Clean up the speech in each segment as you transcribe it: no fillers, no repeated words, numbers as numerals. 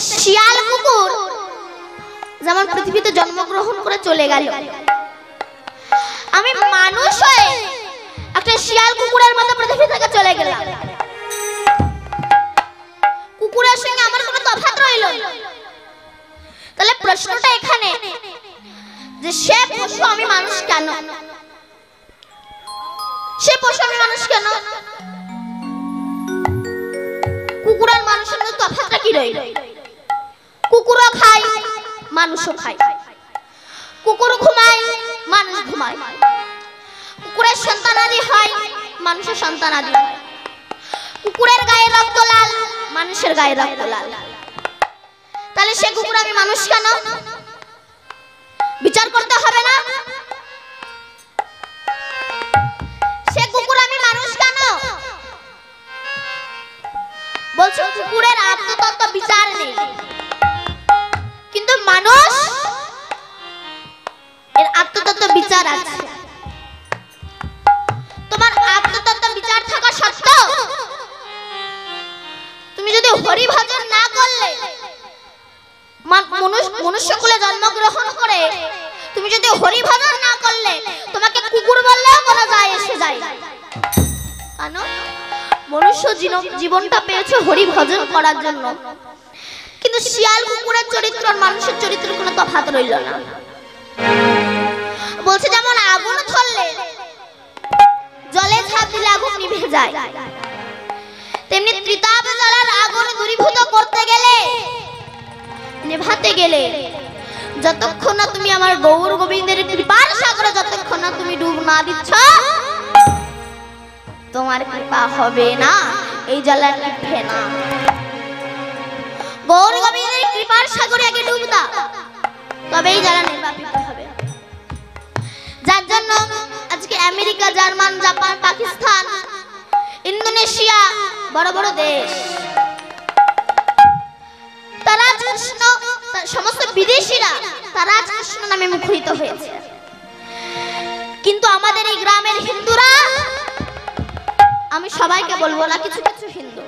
শিয়াল কুকুর যেমন পৃথিবীতে জন্মগ্রহণ করে চলে গেল, আমি মানুষ হয়ে একটা শিয়াল কুকুরের মতো পৃথিবী থেকে চলে গেলাম। কুকুরের সঙ্গে আমার কোনো তফাৎ রইল না। তাহলে প্রশ্নটা এখানে যে সে পশু আমি মানুষ কেন? সে পশু আমি মানুষ কেন? কুকুর আর মানুষের মধ্যে তফাৎটা কি রইল? কুকুরও খায়, মানুষও খায়। কুকুর ঘুমায়, মানুষ ঘুমায়। কুকুরের সন্তানাদি হয়, মানুষের সন্তানাদি হয়। কুকুরের গায়ে রক্ত লাল, মানুষের গায়ে রক্ত লাল। তাহলে সে কুকুর আমি মানুষ কেন? বিচার করতে হবে না? সে কুকুর আমি মানুষ কেন? বলছো কুকুরের আত্মতত্ত্ব বিচার নেই, কিন্তু মানুষ এর আত্মতত্ত্ব বিচার আছে। তোমার আত্মতত্ত্ব বিচার থাকা সত্ত্বেও তুমি যদি হরি ভজন না করলে, মনুষ্যকুলে জন্মগ্রহণ করে তুমি যদি হরি ভজন না করলে, তোমাকে কুকুর বললেও কোনো যায় এসে যায়। কেন? মনুষ্য জীবনটা পেয়েছে হরি ভজন করার জন্য। কিন্তু শিয়াল কুকুরের চরিত্র আর মানুষের চরিত্রের কোনো তফাৎ রইল না। বলছে যেমন আগুন ধরলে জলে ঝাঁপ দিলে আগুন নিভে যায়, তেমনি ত্রিতাপ জ্বালার আগুন দূরীভূত করতে গেলে, নেভাতে গেলে, যতক্ষণ না তুমি আমার গৌর গোবিন্দের কৃপার সাগরে যতক্ষণ না তুমি ডুব না দিচ্ছ, তোমার কৃপা হবে না, এই জ্বালা নিভে না। গৌর গোবিন্দের কৃপার সাগরে আগে ডুব দাও, তবেই জ্বালা নির্বাপিত হবে। যার জন্য আজকে America, German, Japan, Pakistan, Indonesia বড় বড় দেশ, তারা কৃষ্ণ, সমস্ত বিদেশিরা তারা কৃষ্ণ নামে মুখরিত হয়েছে। কিন্তু আমাদের এই গ্রামের হিন্দুরা, আমি সবাইকে বলবো না, কিছু কিছু হিন্দু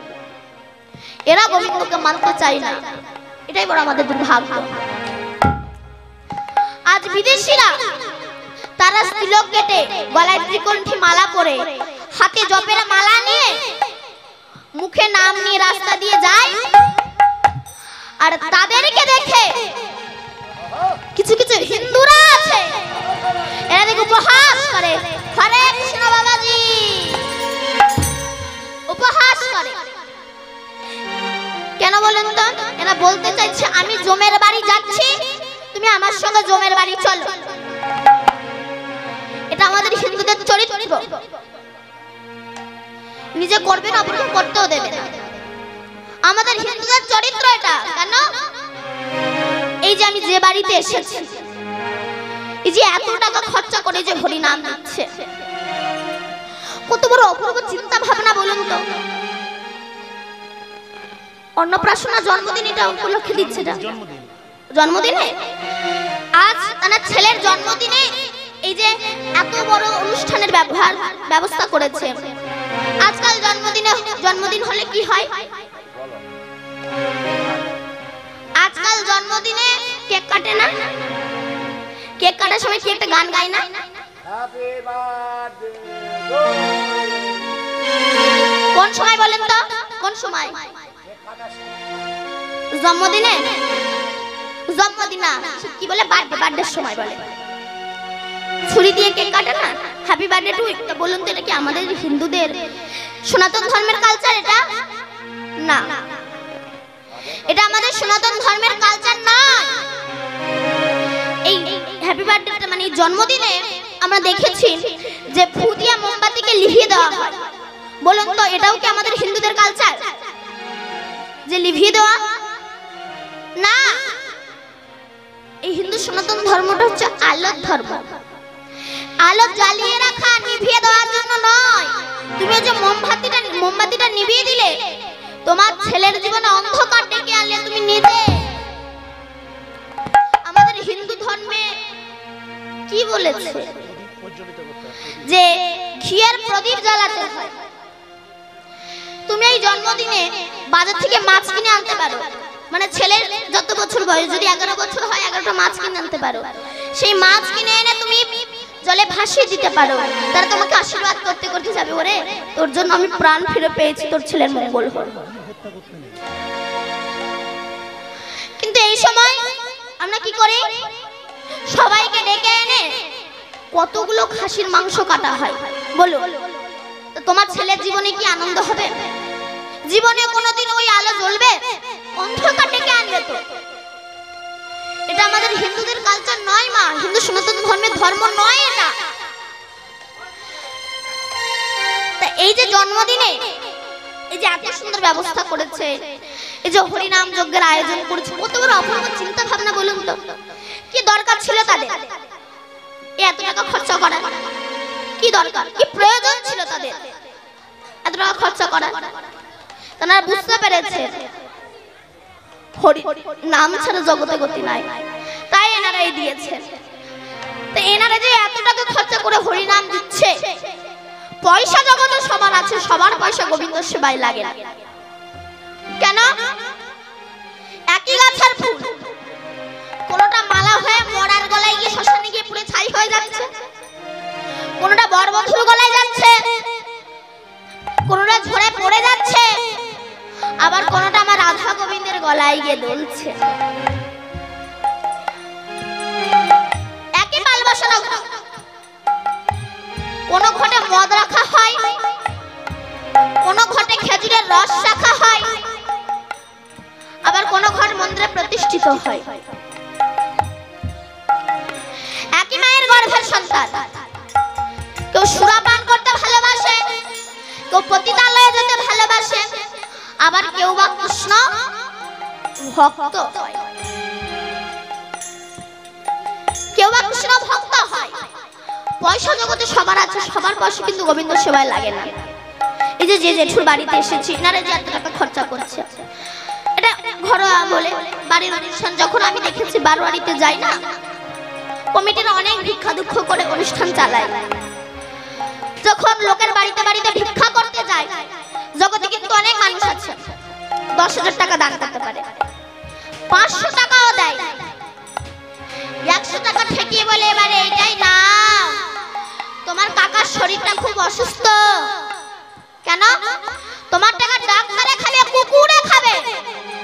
এরা গোবিন্দকে মানতে চায় না। এটাই বড় আমাদের দুর্ভাগ্য। আজ বিদেশিরা তারা তিলক কেটে, গলায় ত্রিকণ্ঠী মালা পরে, হাতে জপের মালা নিয়ে, মুখে নাম নিয়ে রাস্তা দিয়ে যায়। আর তাদেরকে দেখে কিছু কিছু হিন্দুরা আছে, এরা দেখে উপহাস করে, হরে কৃষ্ণ বাবাজি, উপহাস করে। কেন বলেন তো? এরা বলতে চাইছে আমি জমের বাড়ি যাচ্ছি, তুমি আমার সঙ্গে জমের বাড়ি চলো। এটা আমাদের হিন্দুদের চরিত্র। নিজে করবে না, অপরকে করতেও দেবে না। আমাদের হিন্দুদের চরিত্র এটা। কেন? এই যে আমি যে বাড়িতে এসেছি, এই যে এত টাকা খরচা করে যে হরি নাম দিচ্ছে, কত বড় অপূর্ব চিন্তা ভাবনা বলুন তো। অন্নপ্রাশন, জন্মদিন, এটা উপলক্ষে দিচ্ছে। জন্মদিনে আজ তার ছেলের জন্মদিনে এই যে এত বড় অনুষ্ঠানের ব্যবস্থা করেছে। আজকাল জন্মদিন হলে কি হয়? আজকাল জন্মদিনে কেক কাটে না? কেক কাটার সময় কি একটা গান গায় না? কোন সময় বলেন তো? কোন সময়? জন্মদিনে? জন্মদিন না, কি বলে? বার্থডে সময় বলে। ছুরি দিয়ে কেক কাটে না, হ্যাপি বার্থডে টু। এটা বলুন তো, এটা কি আমাদের হিন্দুদের সনাতন ধর্মের কালচার? এটা না, এটা আমাদের সনাতন ধর্মের কালচার নয়। এই হ্যাপি বার্থডে মানে জন্মদিনে আমরা দেখেছি যে ফু দিয়া মোমবাতিকে লিভিয়ে দেওয়া হয়। বলুন তো, এটাও কি আমাদের হিন্দুদের কালচার যে লিভিয়ে দেওয়া? না, এই হিন্দু সনাতন ধর্মটা হচ্ছে আলোর ধর্ম। আলো জ্বালিয়ে রাখা, নিভিয়ে দেওয়ার জন্য নয়। তুমি যে মোমবাতিটা নিভিয়ে দিলে, তোমার ছেলের জীবনে অন্ধকার ডেকে আনলে তুমি নিজে। আমাদের হিন্দু ধর্মে কি বলেছে? যে ঘিয়ের প্রদীপ জ্বালাতে হয়। তুমি এই জন্মদিনে বাজার থেকে মাছ কিনে আনতে পারো, মানে ছেলের যত বছর বয়স, যদি 11 বছর হয় 11টা মাছ কিনে আনতে পারো, সেই মাছ কিনে এনে তুমি জলে ভাসিয়ে দিতে পারো, তারা তোমাকে আশীর্বাদ করতে করতে যাবে, ওরে তোর জন্য আমি প্রাণ ফিরে পেয়েছি, তোর ছেলের মঙ্গল হোক। কিন্তু এই সময় আমরা কি করি, সবাইকে ডেকে এনে কতগুলো খাসির মাংস কাটা হয় বলো, তো তোমার ছেলের জীবনে কি আনন্দ হবে? জীবনে কোনোদিন ওই আলো জ্বলবে? অন্ধকার ডেকে আনবে তো। এটা আমাদের হিন্দুদের কালচার নয় মা, হিন্দু সনাতন ধর্মের ধর্ম নয় এটা। তা এই যে জন্মদিনে এই যে এত সুন্দর ব্যবস্থা করেছে, এই যে হরিনাম যজ্ঞের আয়োজন করেছে, কত বড় অপূর্ব চিন্তা ভাবনা বলুন তো। কি দরকার ছিল তাদের এত টাকা খরচা করা? কি দরকার, কি প্রয়োজন ছিল তাদের এত টাকা খরচা করা? তারা বুঝতে পেরেছে হরি নাম ছাড়া জগতে গতি নাই, তাই এনারাই দিয়েছে। তো এনারা যে এত টাকা খরচা করে হরি নাম দিচ্ছে, পয়সা জগতে সবার আছে, সবার পয়সা গোবিন্দ সেবায় লাগে না কেন? একই গাছের ফুল, কোনটা মালা হয়ে মরার গলায় গিয়ে শ্মশানে গিয়ে পুরো ছাই হয়ে যাচ্ছে, কোনটা বরবধুর গলায় যাচ্ছে, কোনটা ঝরে পড়ে যাচ্ছে, আবার কোনটা আমার রাধা গোবিন্দের গলায় গিয়ে দুলছে। একই মাল বসানো, কোন ঘটে মদ রাখা হয়, কোন ঘটে খেজুরের রস রাখা হয়, আবার কোন ঘট মন্দিরে প্রতিষ্ঠিত হয়। একই মায়ের গর্ভের সন্তান, কেউ সুরাপান করতে ভালোবাসে, কেউ পতিতালয়ে যেতে ভালোবাসে, আবার কেউ বা কৃষ্ণ ভক্ত হয়, কেউ বা কৃষ্ণ ভক্ত হয়। পয়সা জগতে সবার আছে, সবার পয়সা কিন্তু গোবিন্দ সেবায় লাগে না। এই যে জেঠুর বাড়িতে এসেছি, এনারা যে এত টাকা খরচা করছে, এটা ঘরোয়া বলে বাড়ির অনুষ্ঠান। যখন আমি দেখেছি বারোয়ারিতে যাই না, কমিটিরা অনেক ভিক্ষা দুঃখ করে অনুষ্ঠান চালায়। যখন লোকের বাড়িতে বাড়িতে ভিক্ষা করতে যায়, জগতে কিন্তু অনেক মানুষ আছে 10,000 টাকা দান করতে পারে, 500 টাকাও দেয়, 100 টাকা ঠেকিয়ে বলে এবারে এটাই না, তোমার কাকার শরীরটা খুব অসুস্থ, কেন? তোমার টাকা ডাক্তারে খাবে, কুকুরে খাবে,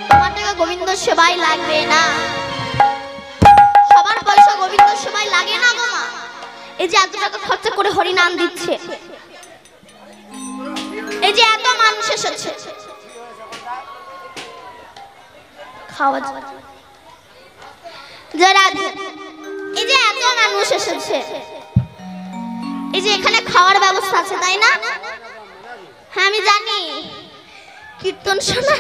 তোমার টাকা গোবিন্দ সেবায় লাগবে না। সবার পয়সা গোবিন্দ সেবায় লাগে না গো মা। এই যে এত টাকা খরচা করে হরি নাম দিচ্ছে, এই যে এত মানুষ এসেছে খাওয়া যারা, এই যে এত মানুষ এসেছে, এই যে এখানে খাওয়ার ব্যবস্থা আছে তাই না? হ্যাঁ আমি জানি, কীর্তন শোনা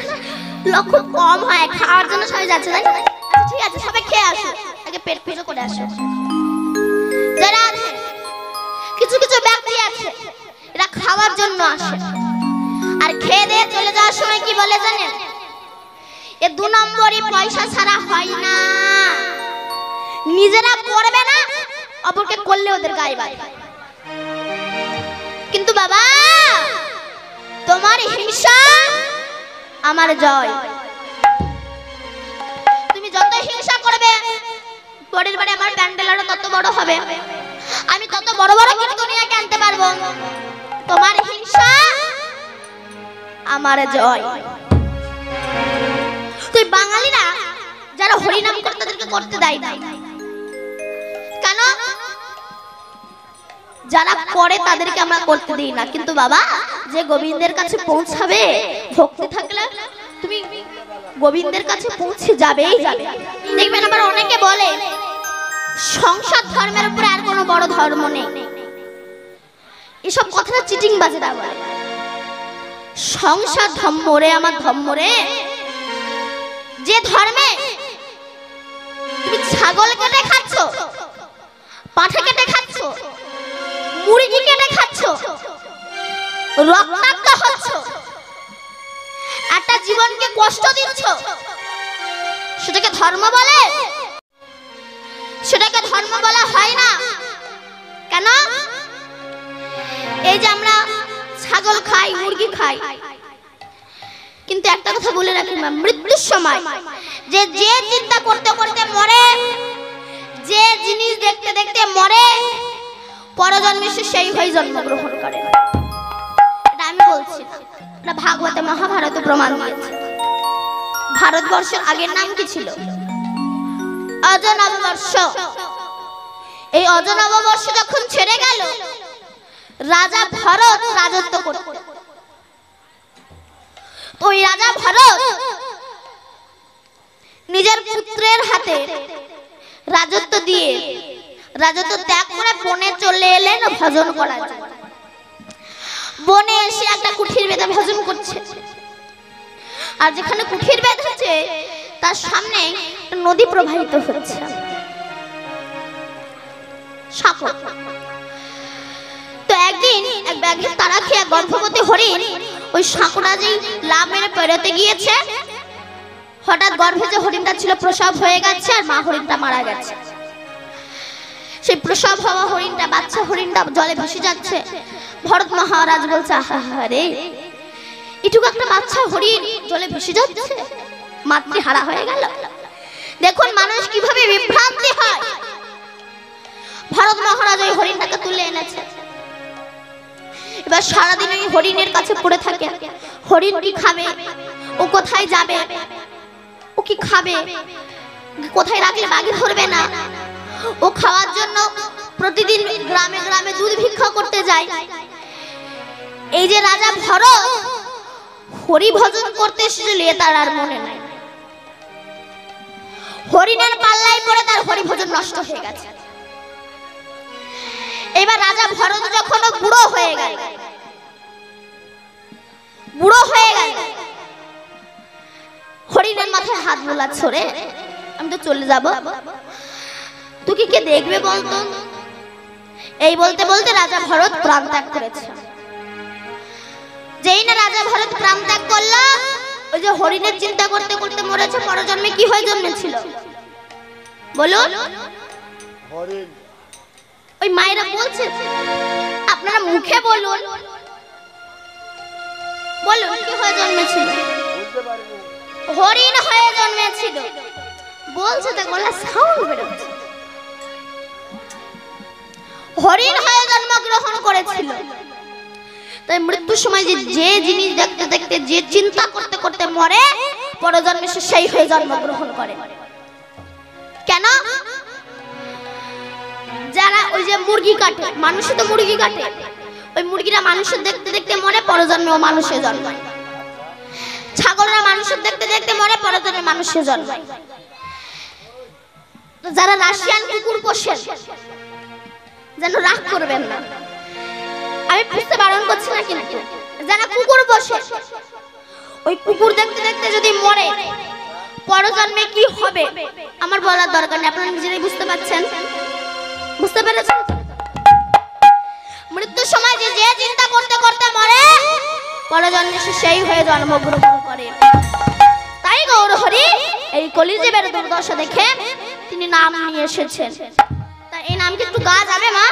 লোক খুব কম হয়, খাওয়ার জন্য সবাই যাচ্ছে তাই না? ঠিক আছে, সবাই খেয়ে আসো, আগে পেট পুজো করে আসো। যারা আছে কিছু কিছু ব্যক্তি আছে, এরা খাওয়ার জন্য আসে, আর খেয়ে দিয়ে চলে যাওয়ার সময় কি বলে জানেন? এ 2 নম্বরই পয়সা ছাড়া হয় না, নিজেরা করবে না, অপরকে করলে ওদের গায়ে বাজে। কিন্তু বাবা তোমার হিংসা আমার জয়, তুমি যত হিংসা করবে পরের বারে আমার প্যান্ডেল আরো তত বড় হবে, আমি তত বড় বড় কীর্তনিয়াকে আনতে পারবো। তোমার হিংসা আমার জয়। তুই বাঙালিরা যারা হরিনাম করে তাদেরকে করতে দেয় না কেন? যারা করে তাদেরকে আমরা করতে দিই না, কিন্তু বাবা যে গোবিন্দের কাছে পৌঁছাবে, ভক্তি থাকলে তুমি গোবিন্দের কাছে পৌঁছে যাবেই যাবে। দেখবেন আবার অনেকে বলে সংসার ধর্মের উপরে আর কোনো বড় ধর্ম নেই, এসব কথাটা চিটিং বাজেরা বলে। সংসার ধর্ম রে আমার ধর্ম রে, যে ধর্মে তুমি ছাগল কেটে খাচ্ছ, পাঠা কেটে খাচ্ছ, মুরগি কেটে খাচ্ছ, রক্তাক্ত হচ্ছ, একটা জীবনকে কষ্ট দিচ্ছ, সেটাকে ধর্ম বলে? সেটাকে ধর্ম বলা হয় না। কেন? এই যে আমরা ছাগল খাই, মুরগি খাই, কিন্তু একটা কথা বলে রাখি মা, মৃত্যুর সময় যে যে চিন্তা করতে করতে মরে, যে জিনিস দেখতে দেখতে মরে, পরজন্মে সেই হয়ে জন্মগ্রহণ করে। এটা আমি বলছি না, এটা ভাগবতে মহাভারতে প্রমাণ দিয়েছে। ভারতবর্ষের আগের নাম কি ছিল? অজনববর্ষ। এই অজনববর্ষ যখন ছেড়ে গেল, রাজা ভরত রাজত্ব করত। ওই রাজা ভরত নিজের পুত্রের হাতে রাজত্ব দিয়ে রাজত্ব ত্যাগ করে বনে চলে এলেন ভজন করার জন্য। বনে এসে একটা কুঠির বেঁধে ভজন করছে। আর যেখানে কুঠির বেঁধেছে তার সামনে নদী প্রবাহিত হচ্ছে, সাগর। তো একদিন এক ব্যাঘ্রের তাড়া খেয়ে গর্ভবতী হরিণ ওই সাঁকোটা যেই লাভ মেরে পেরোতে গিয়েছে, হঠাৎ গর্ভে যে হরিণটা ছিল প্রসব হয়ে গেছে আর মা হরিণটা মারা গেছে। সেই প্রসব হওয়া হরিণটা, বাচ্চা হরিণটা জলে ভেসে যাচ্ছে। ভরত মহারাজ বলছে, আহারে, এটুকু একটা বাচ্চা হরিণ জলে ভেসে যাচ্ছে, মাতৃহারা হয়ে গেল। দেখুন মানুষ কিভাবে বিভ্রান্তি হয়। ভরত মহারাজ ওই হরিণটাকে তুলে এনেছে। এবার সারাদিন ওই হরিণের কাছে পড়ে থাকে। হরিণ কি খাবে, ও কোথায় যাবে, ও কি খাবে, কোথায় রাখলে বাঘে ধরবে না, ও খাওয়ার জন্য প্রতিদিন গ্রামে গ্রামে দুধ ভিক্ষা করতে যায়। এই যে রাজা ভরত হরি ভজন করতে এসেছিল, তার আর মনে নাই। হরিণের পাল্লায় পড়ে তার হরি ভজন নষ্ট হয়ে গেছে। এবার রাজা ভরত যখন বুড়ো হয়ে গেল, হরিণের মাথায় হাত বোলাচ্ছ, রে আমি তো চলে যাব, তুই কে দেখবে বলতো। এই বলতে বলতে রাজা ভরত প্রাণ ত্যাগ করেছে। যেই না রাজা ভরত প্রাণ ত্যাগ করলো, ওই যে হরিণের চিন্তা করতে করতে মরেছে, পরজন্মে কি হয়ে জন্মেছিল বলুন? হরিণ। ওই মায়েরা বলছে, আপনারা মুখে বলুন, বলুন কি হয়ে জন্মেছিল? হরিণ হয়ে জন্মেছিল। বলছে তো, গলা সাউন্ড বেরোচ্ছে। হরিণ হয়ে জন্মগ্রহণ করেছিল। তাই মৃত্যুর সময় যে জিনিস দেখতে দেখতে, যে চিন্তা করতে করতে মরে, পরজন্মে সেই হয়ে জন্মগ্রহণ করে। কেন? যারা ওই যে মুরগি কাটে, মানুষে তো মুরগি কাটে, ওই মুরগিরা মানুষের দেখতে দেখতে মরে, পরজন্মেও মানুষে জন্মায়। ছাগলরা মানুষের দেখতে দেখতে মরে, পরজন্মে মানুষে জন্মায়। যারা রাশিয়ান কুকুর পোষেন, যেন রাগ করবেন না, আমি বুঝতে বারণ করছি না, কিন্তু যারা কুকুর পোষে, ওই কুকুর দেখতে দেখতে যদি মরে, পরজন্মে কি হবে আমার বলার দরকার নেই, আপনারা নিজেরাই বুঝতে পারছেন। বুঝতে পেরেছেন? মৃত্যুর সময় যে যে চিন্তা করতে করতে মরে, পরজন্মে সেই হয়ে জন্মগ্রহণ করে। তাই গৌর হরি এই কলিযুগের দুর্দশা দেখে তিনি নাম নিয়ে এসেছেন। তা এই নাম কি একটু গা যাবে মা?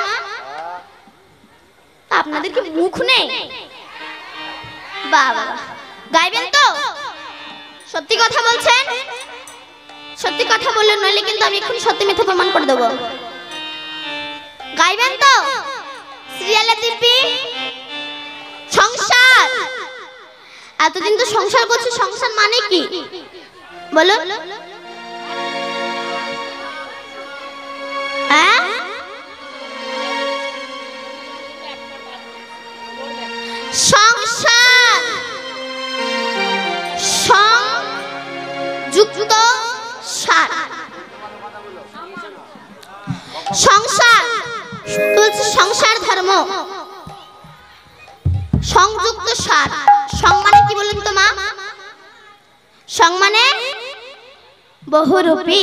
আপনাদের কি মুখ নেই? বাবা, গাইবেন তো? সত্যি কথা বলছেন? সত্যি কথা বললেন, নইলে কিন্তু আমি এখন সত্যি মিথ্যা প্রমাণ করে দেবো। গাইবেন তো? সিরিয়ালে দিব্যি সংসার, এতদিন তো সংসার করছে, সংসার মানে কি বলো? হ্যাঁ, সংসার সংযুক্ত সার। সংসার বলছে সংসার ধর্ম, সংযুক্ত সার। সং মানে কি বলুন তো মা? সং মানে বহুরূপী।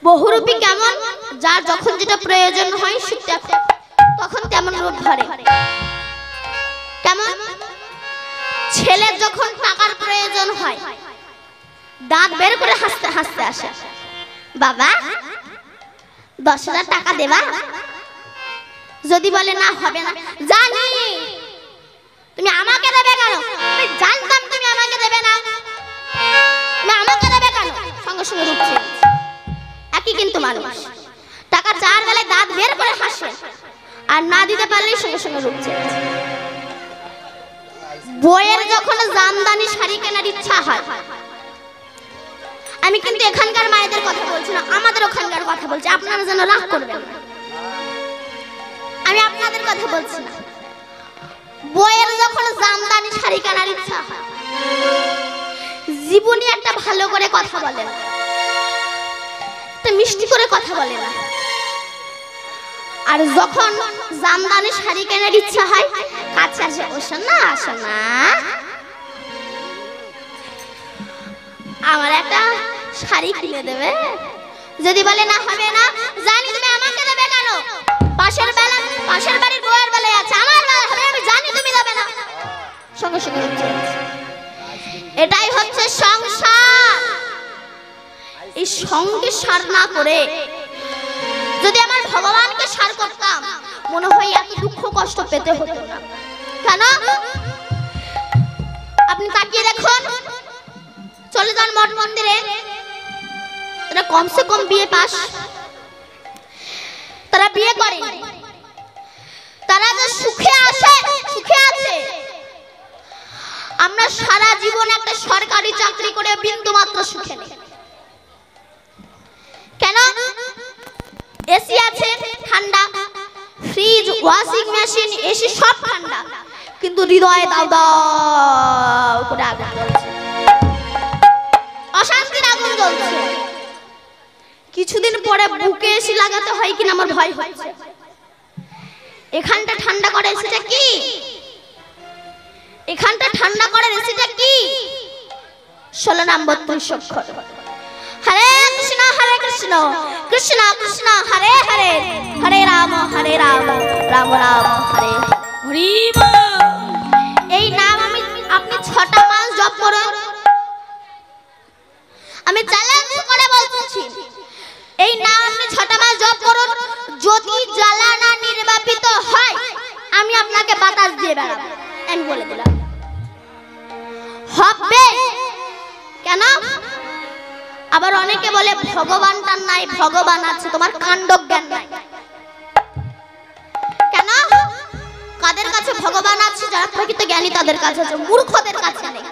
বহুরূপী কেমন? যার যখন যেটা প্রয়োজন হয় তখন তেমন রূপ ধরে। কেমন? ছেলের যখন টাকার প্রয়োজন হয়, দাঁত বের করে হাসতে হাসতে আসে, বাবা 10,000 টাকা দেবা? যদি বলে না হবে না, জানি তুমি আমাকে দেবে কেন? আমি জানতাম তুমি আমাকে দেবে না, তুমি আমাকে দেবে কেন? সঙ্গে সঙ্গে রুখছে। একই কিন্তু মানুষ, টাকা চার বেলায় দাঁত বের করে হাসে, আর না দিতে পারলেই সঙ্গে সঙ্গে রুখছে। বইয়ের যখন জামদানি শাড়ি কেনার ইচ্ছা হয়, আমি কিন্তু এখানকার মায়েদের কথা বলছি না, আমাদের ওখানকার কথা বলছি, আপনারা যেন রাগ করবেন না, আমি আপনাদের কথা বলছি না। বইয়ের যখন জামদানি শাড়ি কেনার ইচ্ছা হয়, জীবনে একটা ভালো করে কথা বলে না, একটা মিষ্টি করে কথা বলে না। আর যখন জামদানি শাড়ি কেনার ইচ্ছা হয়, কাছে আসে, ওসো না আসো না, আমার একটা শাড়ি কিনে দেবে। যদি বলে না হবে না, জানি তুমি আমাকে দেবে কেন, পাশের বাড়ির বউয়ের বেলায় আছে, আমার বেলা হবে, আমি জানি তুমি দেবে না, সঙ্গে সঙ্গে এটাই হচ্ছে সংসার। এই সঙ্গে সার না করে যদি আমার ভগবানকে সার করতাম, মনে হয় এত দুঃখ কষ্ট পেতে হতো না। কেন? আপনি তাকিয়ে দেখুন, চলে যান মঠ মন্দিরে, তারা কমসে কম বিয়ে পাস, তারা বিয়ে করে, তারা যে সুখে আছে, সুখে আছে। আমরা সারা জীবন একটা সরকারি চাকরি করে বিন্দু মাত্র সুখে নেই। কেন? এসি আছে ঠান্ডা, ফ্রিজ, ওয়াশিং মেশিন, এসি সব ঠান্ডা, কিন্তু হৃদয়ে দাও দাও করে আগুন জ্বলছে, অশান্তির আগুন জ্বলছে। কিছুদিন পরে বুকে এসি লাগাতে হয় কিনা আমার ভয় হচ্ছে। এখানটা ঠান্ডা করে এসিটা কি? এখানটা ঠান্ডা করে এসিটা কি? 16 নাম 32 অক্ষর। হরে কৃষ্ণ কৃষ্ণ কৃষ্ণ হরে হরে, হরে রাম রাম রাম হরে হরে। এই নাম আপনি 6টা মাস জপ করুন। আমি চ্যালেঞ্জ করে বলছি, এই নাম আপনি 6টা মাস জপ করুন, যদি জ্বালা না নির্বাপিত হয়, আমি আপনাকে বাতাস দিয়ে বেড়াবো, আমি বলে দিলাম হবে। কেন? আবার অনেকে বলে ভগবানটা নাই, ভগবান আছে, তোমার কাণ্ড জ্ঞান নাই। কেন? কাদের কাছে ভগবান আছে? যারা প্রকৃত জ্ঞানী তাদের কাছে আছে, মূর্খদের কাছে নেই।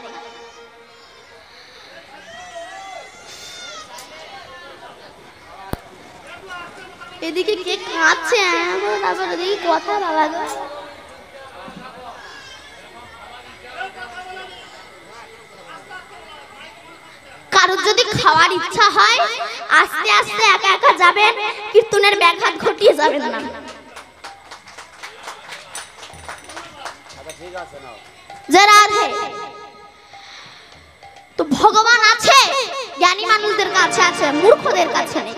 এদিকে কে কাঁদছে, তারপর এদিকে কথা বাবা গো। কারোর যদি খাওয়ার ইচ্ছা হয়, আস্তে আস্তে একা একা যাবেন, কীর্তনের ব্যাঘাত ঘটিয়ে যাবেন না। তো ভগবান আছে, জ্ঞানী মানুষদের কাছে আছে, মূর্খদের কাছে নেই।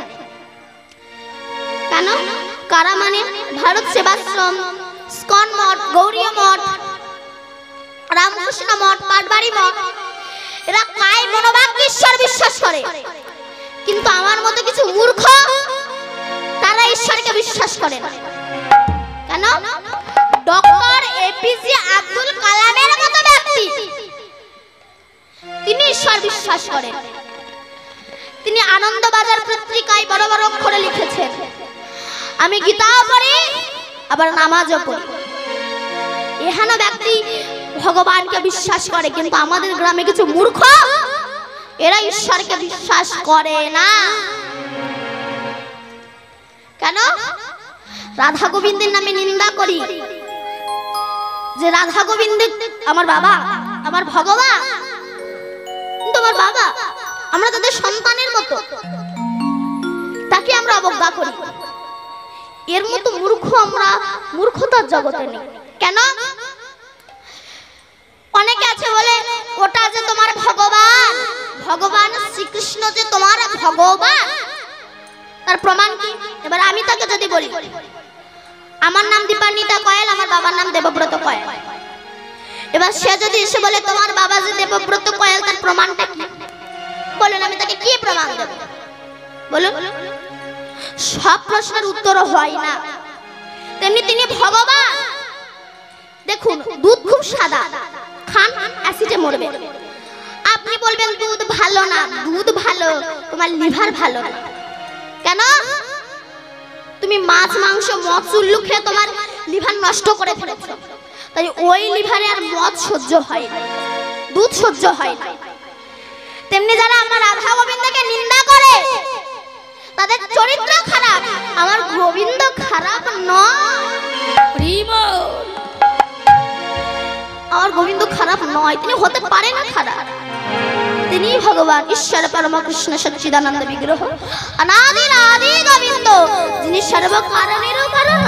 কেন? কারা মানে ভারত সেবাশ্রম, স্কন মঠ, গৌরীয় মঠ, রামকৃষ্ণ মঠ, পাটবাড়ি মঠ, এরা কায় মনোবাক্যে ঈশ্বর বিশ্বাস করে। কিন্তু আমার মতো কিছু মূর্খ, তারা ঈশ্বরকে বিশ্বাস করে না। কেন? ডক্টর এপিজে আব্দুল কালামের মতো ব্যক্তি, তিনি ঈশ্বর বিশ্বাস করেন। তিনি আনন্দবাজার পত্রিকায় বড় বড় অক্ষরে লিখেছেন, আমি গীতাও পড়ি আবার নামাজও পড়ি। এহেন ব্যক্তি ভগবানকে বিশ্বাস করে, কিন্তু আমাদের গ্রামে কিছু মূর্খ, এরা ঈশ্বরকে বিশ্বাস করে না। কেন? রাধা গোবিন্দের নামে নিন্দা করি, যে রাধা গোবিন্দ আমার বাবা, আমার ভগবান, কিন্তু আমার বাবা, আমরা তাদের সন্তানের মতো, তাকে আমরা অবজ্ঞা করি। এর মতো মূর্খ আমরা মূর্খতার জগতে নেই। কেন? অনেকে আছে বলে ওটা যে তোমার ভগবান, ভগবান শ্রীকৃষ্ণ যে তোমার ভগবান, তার প্রমাণ কি? এবার আমি তাকে যদি বলি আমার নাম দীপান্বিতা কয়েল, আমার বাবার নাম দেবব্রত কয়েল, এবার সে যদি এসে বলে তোমার বাবা যে দেবব্রত কয়েল, তার প্রমাণটা কি? বলেন, আমি তাকে কি প্রমাণ দেব? বলুন। সব প্রশ্নের উত্তর হয় না। তেমনি তিনি ভগবান, দেখুন দুধ খুব সাদা, খান অ্যাসিডে মরবে। আপনি বলবেন দুধ ভালো না, দুধ ভালো, তোমার লিভার ভালো না। কেন? তুমি মাছ মাংস মদ চুল্লু খেয়ে তোমার লিভার নষ্ট করে ফেলেছো, তাই ওই লিভারে আর মদ সহ্য হয় না, দুধ সহ্য হয় না। তেমনি যারা আমার রাধা গোবিন্দকে নিন্দা করে তাদের চরিত্র খারাপ, আমার গোবিন্দ খারাপ নয়। আমার গোবিন্দ খারাপ নয়, তিনি হতে পারে না খারাপ। তিনি ভগবান ঈশ্বর পরম কৃষ্ণ সচ্চিদানন্দ বিগ্রহ, অনাদি আদি গোবিন্দ, যিনি সর্ব কারণেরও কারণ,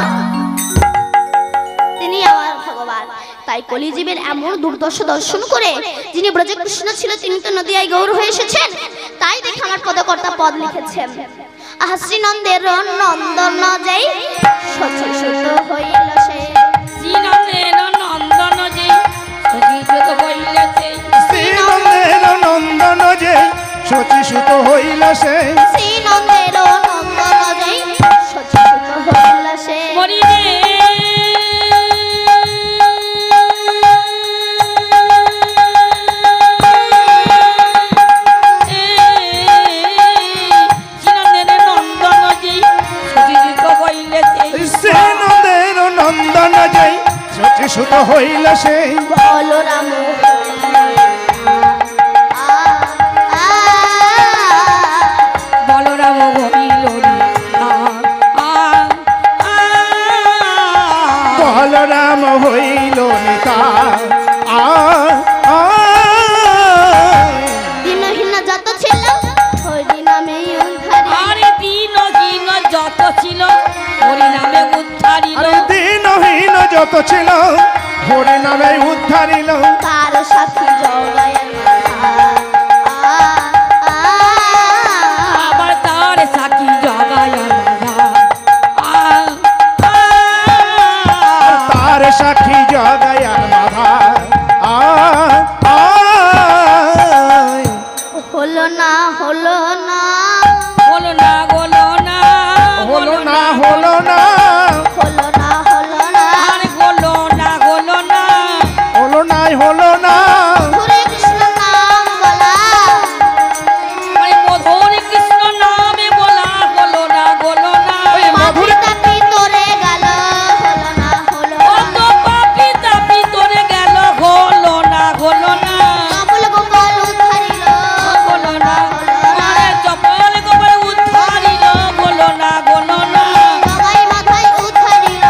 তিনি আমার ভগবান। তাই কলিজীবের এমন দুর্দশা দর্শন করে যিনি ব্রজ কৃষ্ণ ছিল তিনি তো নদিয়ায় গৌর হয়ে এসেছেন। তাই দেখে আমার পদকর্তা পদ লিখেছেন, আশ্রী নন্দের নন্দন যাই সচল হইল সে, শ্রীনন্দের নন্দন যে সচিত হইল সে, শ্রীনন্দের নন্দন যে সচিসুত হইল সে, শ্রীনন্দের নন্দন যাই সচিত হইল সে। মরিলে নন্দন যাই সচিসুত হইল সে, বলরাম বলরাম হইল বলরাম হইল নিতা, দিনহীন যত ছিল হরি নামে উদ্ধারি, আরে দিনহীন যত ছিল হরি নামে উদ্ধারিল, দিনহীন যত ছিল হরি নামে উদ্ধারিল, তার সাথী জগায় আবার তার সাথী জগায় তার সাক্ষী জগায় বাধা, হলো না হলো না হলো না হলো না হলো না হলো না হলো না হলো না, আরে হলো না হলো না হলো নাই হলো না, হরে কৃষ্ণ নাম বলা, আরে মধুর কৃষ্ণ নামে বলা হলো না হলো না, মধুর তাপি তোরে গেল হলো না হলো কত পাপি তাপি তোরে গেল হলো না হলো না কমল গোপাল উদ্ধারিল হলো না, হলো না, আরে চপল গোবর উদ্ধারিল হলো না হলো না, জগাই মাথায় উদ্ধারিল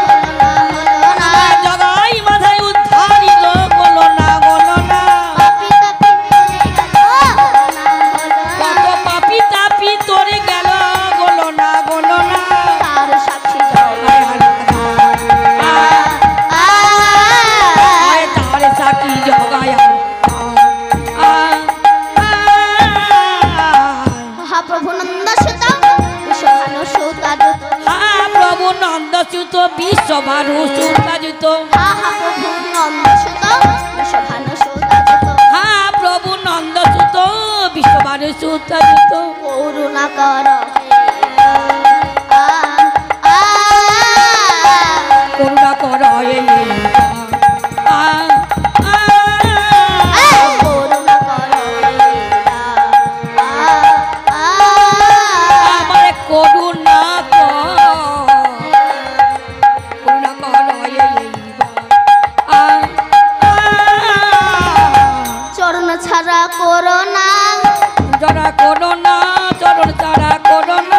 হলো না হলো না, আরে জগাই মাথায় উদ্ধারিল হলো না হলো না, পাপি তাপি তোরে গেল হলো না হলো না, কত পাপি তাপি তোরে গেল হলো না হলো না, তার সাক্ষী জগায় আরে তার সাকি জগায় মহাপ্রভু নন্দ সুত বিশ্বভানু সুতাদুত, প্রভু নন্দচ্যুত বিশ্বভানু সুতাযুত, মহাপ্রভু নন্দ সুত বিশ্বভানু সুতাদুত, প্রভু নন্দচ্যুত বিশ্বভানু সুতাযুত, করুণা কর করুণা কর করুণা কর আমার করুণা করুণা কর চরণ ছাড়া করোনা, জরা করোনা চরণ ছাড়া করোনা